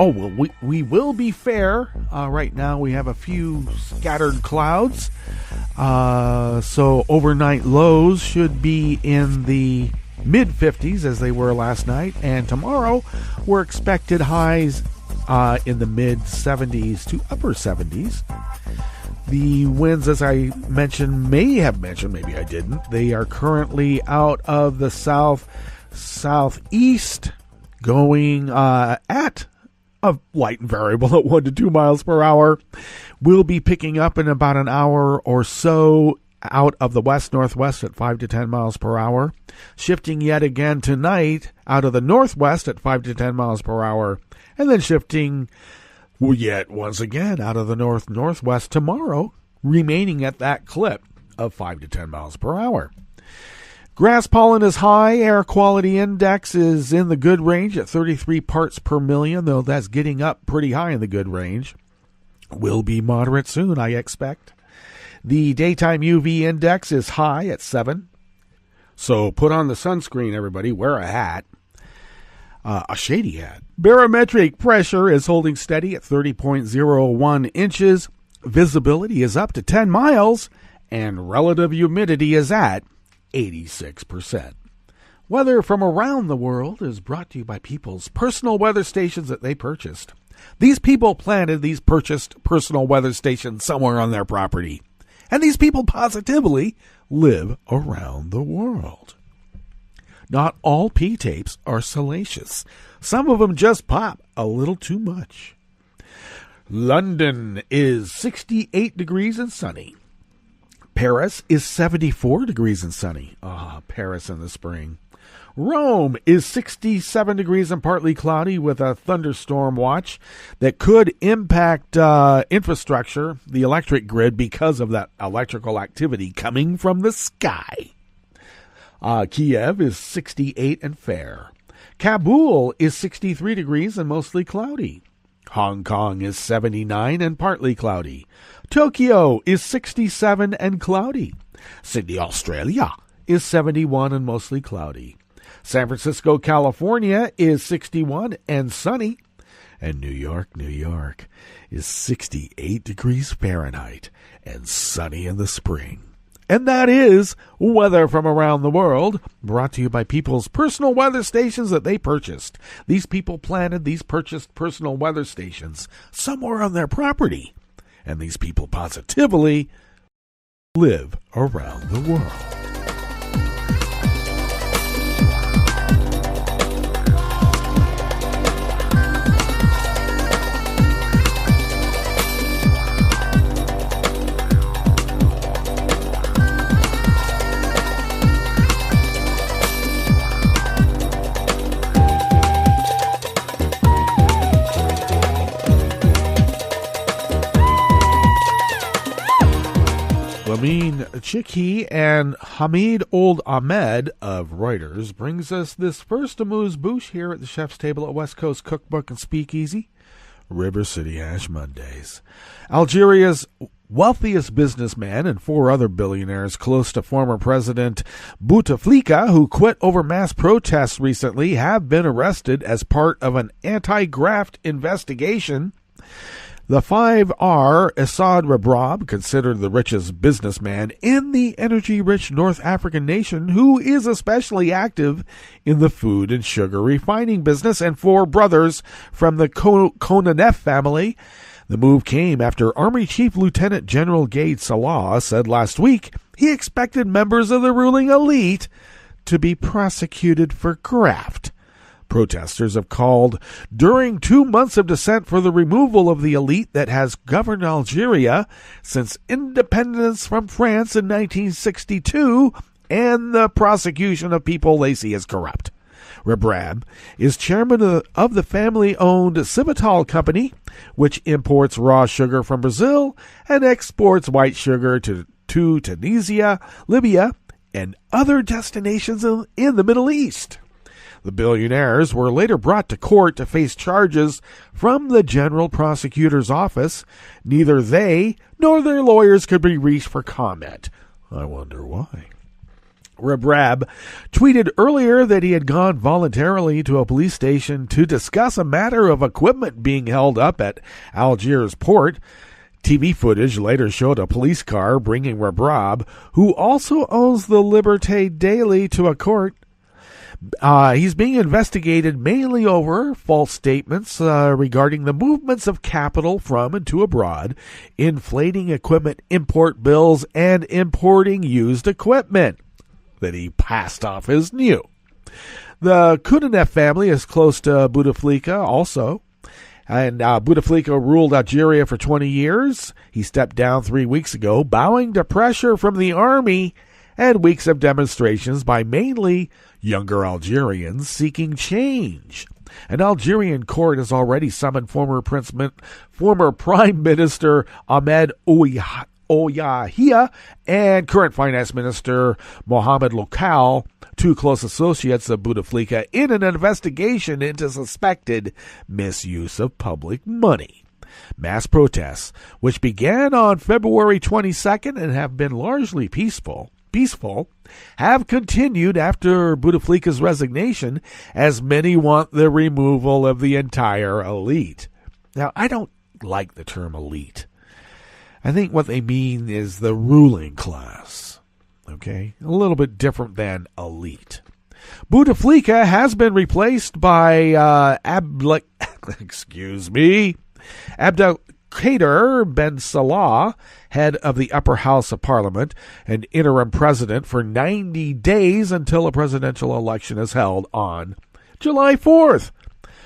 we will be fair. Right now we have a few scattered clouds. So overnight lows should be in the mid-50s as they were last night. And tomorrow we're expected highs in the mid-70s to upper 70s. The winds, as I mentioned, maybe I didn't, they are currently out of the southeast, going at a light and variable at 1 to 2 miles per hour. We'll be picking up in about an hour or so out of the west-northwest at 5 to 10 miles per hour. Shifting yet again tonight out of the northwest at 5 to 10 miles per hour. And then shifting yet once again out of the north-northwest tomorrow, remaining at that clip of 5 to 10 miles per hour. Grass pollen is high. Air quality index is in the good range at 33 parts per million, though that's getting up pretty high in the good range. Will be moderate soon, I expect. The daytime UV index is high at 7. So put on the sunscreen, everybody. Wear a hat. A shady hat. Barometric pressure is holding steady at 30.01 inches. Visibility is up to 10 miles. And relative humidity is at 86%. Weather from around the world is brought to you by people's personal weather stations that they purchased. These people planted these purchased personal weather stations somewhere on their property. And these people positively live around the world. Not all P-tapes are salacious. Some of them just pop a little too much. London is 68 degrees and sunny. Paris is 74 degrees and sunny. Paris in the spring. Rome is 67 degrees and partly cloudy with a thunderstorm watch that could impact infrastructure, the electric grid, because of that electrical activity coming from the sky. Kiev is 68 and fair. Kabul is 63 degrees and mostly cloudy. Hong Kong is 79 and partly cloudy. Tokyo is 67 and cloudy. Sydney, Australia is 71 and mostly cloudy. San Francisco, California is 61 and sunny. And New York is 68 degrees Fahrenheit and sunny in the spring. And that is weather from around the world, brought to you by people's personal weather stations that they purchased. These people planted these purchased personal weather stations somewhere on their property. And these people positively live around the world. Amin Chikhi and Hamid Old Ahmed of Reuters brings us this first amuse-bouche here at the Chef's Table at West Coast Cookbook and Speakeasy. River City Ash Mondays. Algeria's wealthiest businessman and 4 other billionaires close to former President Bouteflika, who quit over mass protests recently, have been arrested as part of an anti-graft investigation. The 5 are Assad Rabrab, considered the richest businessman in the energy-rich North African nation, who is especially active in the food and sugar refining business, and 4 brothers from the Kononef family. The move came after Army Chief Lieutenant General Gaid Salah said last week he expected members of the ruling elite to be prosecuted for graft. Protesters have called during 2 months of dissent for the removal of the elite that has governed Algeria since independence from France in 1962 and the prosecution of people they see as corrupt. Rabrab is chairman of the family-owned Civital Company, which imports raw sugar from Brazil and exports white sugar to Tunisia, Libya, and other destinations in the Middle East. The billionaires were later brought to court to face charges from the General Prosecutor's Office. Neither they nor their lawyers could be reached for comment. I wonder why. Rabrab tweeted earlier that he had gone voluntarily to a police station to discuss a matter of equipment being held up at Algiers port. TV footage later showed a police car bringing Rabrab, who also owns the Liberté Daily, to a court. He's being investigated mainly over false statements regarding the movements of capital from and to abroad, inflating equipment import bills, and importing used equipment that he passed off as new. The Kononef family is close to Bouteflika also, and Bouteflika ruled Algeria for 20 years. He stepped down 3 weeks ago, bowing to pressure from the army and weeks of demonstrations by mainly younger Algerians seeking change. An Algerian court has already summoned former Prime Minister Ahmed Oyahia and current Finance Minister Mohamed Lokal, two close associates of Bouteflika, in an investigation into suspected misuse of public money. Mass protests, which began on February 22nd and have been largely peaceful, have continued after Bouteflika's resignation, as many want the removal of the entire elite. Now, I don't like the term elite. I think what they mean is the ruling class. Okay? A little bit different than elite. Bouteflika has been replaced by Abdelkader Ben Salah, head of the upper house of parliament, and interim president for 90 days until a presidential election is held on July 4th.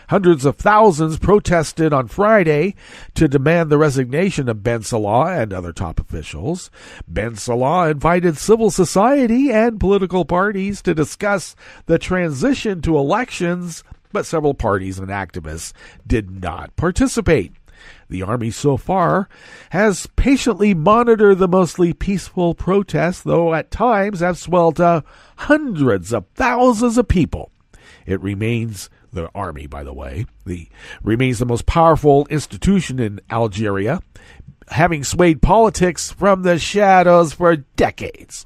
Hundreds of thousands protested on Friday to demand the resignation of Ben Salah and other top officials. Ben Salah invited civil society and political parties to discuss the transition to elections, but several parties and activists did not participate. The army so far has patiently monitored the mostly peaceful protests, though at times have swelled to hundreds of thousands of people. It remains, the army, by the way, remains the most powerful institution in Algeria, having swayed politics from the shadows for decades.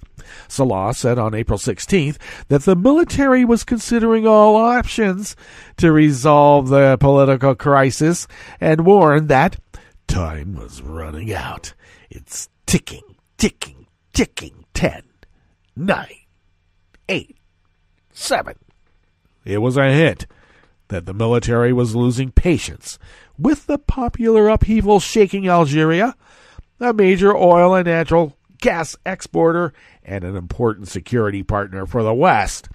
Salah said on April 16th that the military was considering all options to resolve the political crisis and warned that time was running out. It's ticking, ticking, ticking. 10, 9, 8, 7. It was a hint that the military was losing patience with the popular upheaval shaking Algeria, a major oil and natural gas exporter and an important security partner for the West,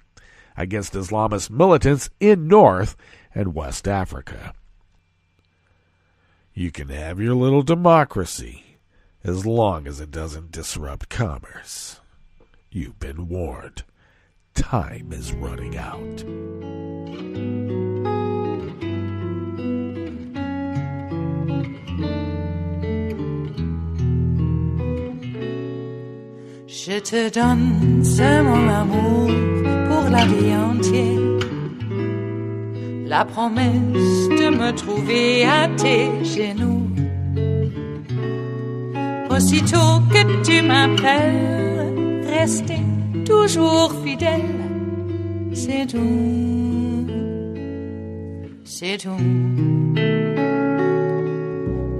against Islamist militants in North and West Africa. You can have your little democracy as long as it doesn't disrupt commerce. You've been warned. Time is running out. Je te donne ce mon amour pour la vie entière. La promesse de me trouver à tes genoux. Aussitôt que tu m'appelles, rester toujours fidèle. C'est tout, c'est tout.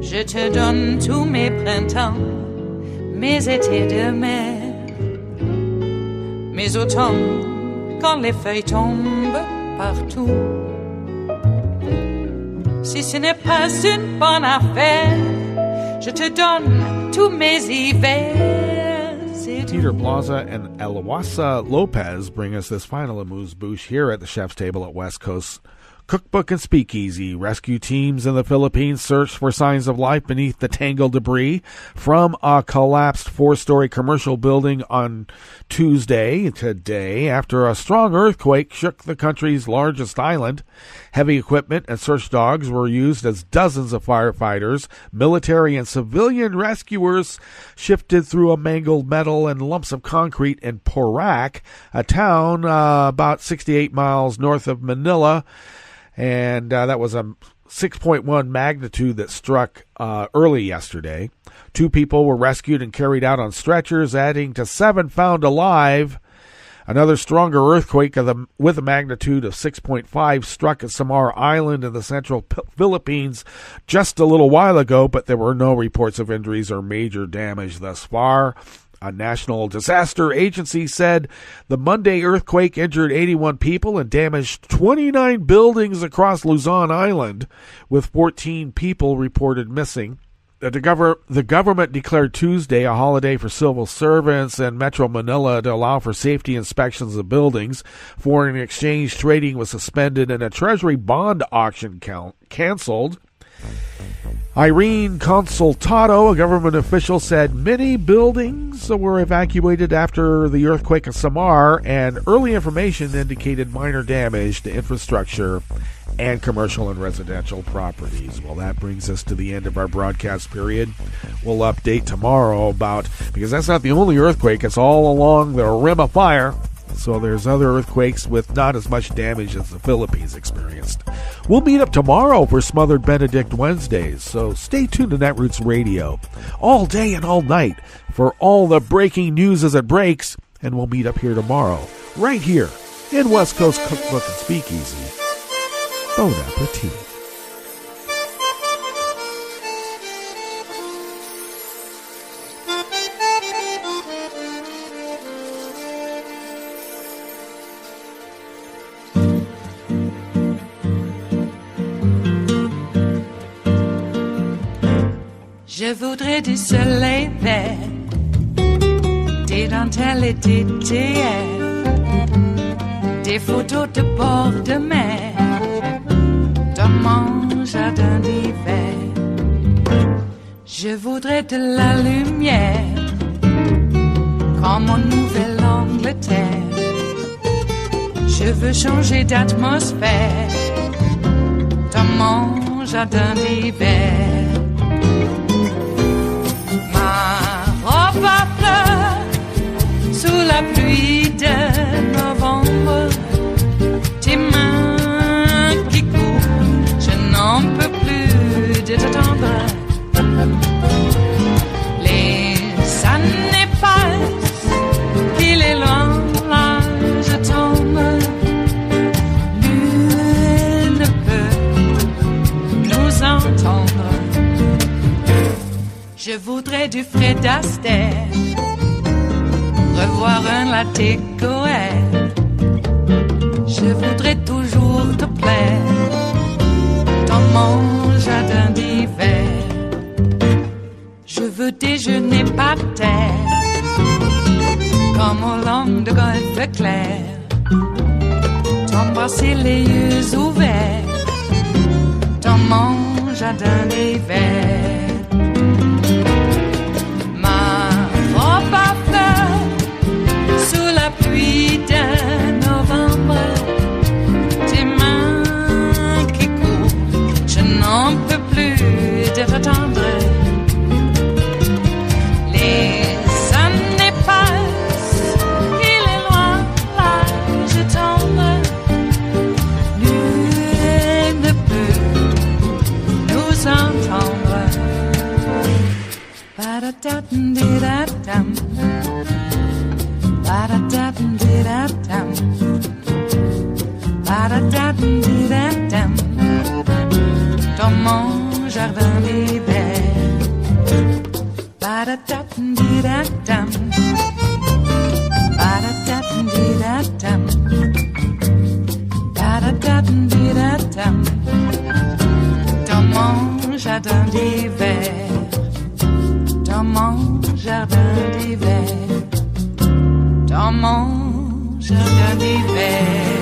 Je te donne tous mes printemps, mes étés de mer. Mes automnes, quand les feuilles tombent partout. Si ce n'est pas une bonne affaire, je te donne tous mes hivers. Peter Plaza and Eloisa Lopez bring us this final amuse-bouche here at the Chef's Table at West Coast Cookbook and Speakeasy. Rescue teams in the Philippines search for signs of life beneath the tangled debris from a collapsed 4-story commercial building on Tuesday, today, after a strong earthquake shook the country's largest island. Heavy equipment and search dogs were used as dozens of firefighters, military and civilian rescuers shifted through a mangled metal and lumps of concrete in Porac, a town about 68 miles north of Manila. And that was a 6.1 magnitude that struck early yesterday. 2 people were rescued and carried out on stretchers, adding to 7 found alive. Another stronger earthquake with a magnitude of 6.5 struck at Samar Island in the central Philippines just a little while ago, but there were no reports of injuries or major damage thus far. A national disaster agency said the Monday earthquake injured 81 people and damaged 29 buildings across Luzon Island, with 14 people reported missing. The government declared Tuesday a holiday for civil servants in Metro Manila to allow for safety inspections of buildings. Foreign exchange trading was suspended and a Treasury bond auction canceled. Irene Consultado, a government official, said many buildings were evacuated after the earthquake in Samar, and early information indicated minor damage to infrastructure and commercial and residential properties. Well, that brings us to the end of our broadcast period. We'll update tomorrow because that's not the only earthquake. It's all along the rim of fire. So there's other earthquakes with not as much damage as the Philippines experienced. We'll meet up tomorrow for Smothered Benedict Wednesdays, so stay tuned to Netroots Radio all day and all night for all the breaking news as it breaks, and we'll meet up here tomorrow, right here in West Coast Cookbook and Speakeasy. Bon appetit. Je voudrais du soleil vert, des dentelles et des théâtres, des photos de bord de mer, dans mon jardin d'hiver. Je voudrais de la lumière, comme en Nouvelle-Angleterre. Je veux changer d'atmosphère, dans mon jardin d'hiver. À fleurs sous la pluie de novembre, tes mains qui courent, je n'en peux plus de t'attendre. Les années passent, il est loin, là je tombe. Nul ne peut nous entendre. Je voudrais du Fred Astaire, revoir un latte Goël. Je voudrais toujours te plaire dans mon jardin d'hiver. Je veux déjeuner par terre, comme au long de golfe clair. T'embrasser les yeux ouverts dans mon jardin d'hiver. Sous la pluie de novembre, tes mains qui courent, je n'en peux plus de t'attendre. Les années passent, il est loin, là je tombe. Nul ne peut nous entendre. Ba-da-da-dum-di-da-dum. Ba-da-da-dum-di-da-dum. Ba-da-da-dum-di-da-dum. Dans mon jardin d'hiver. Ba-da-da-dum-di-da-dum. Ba-da-da-dum-di-da-dum. Ba-da-da-dum-di-da-dum. Dans mon jardin d'hiver. Dans mon jardin d'hiver. Dans mon jardin d'hiver.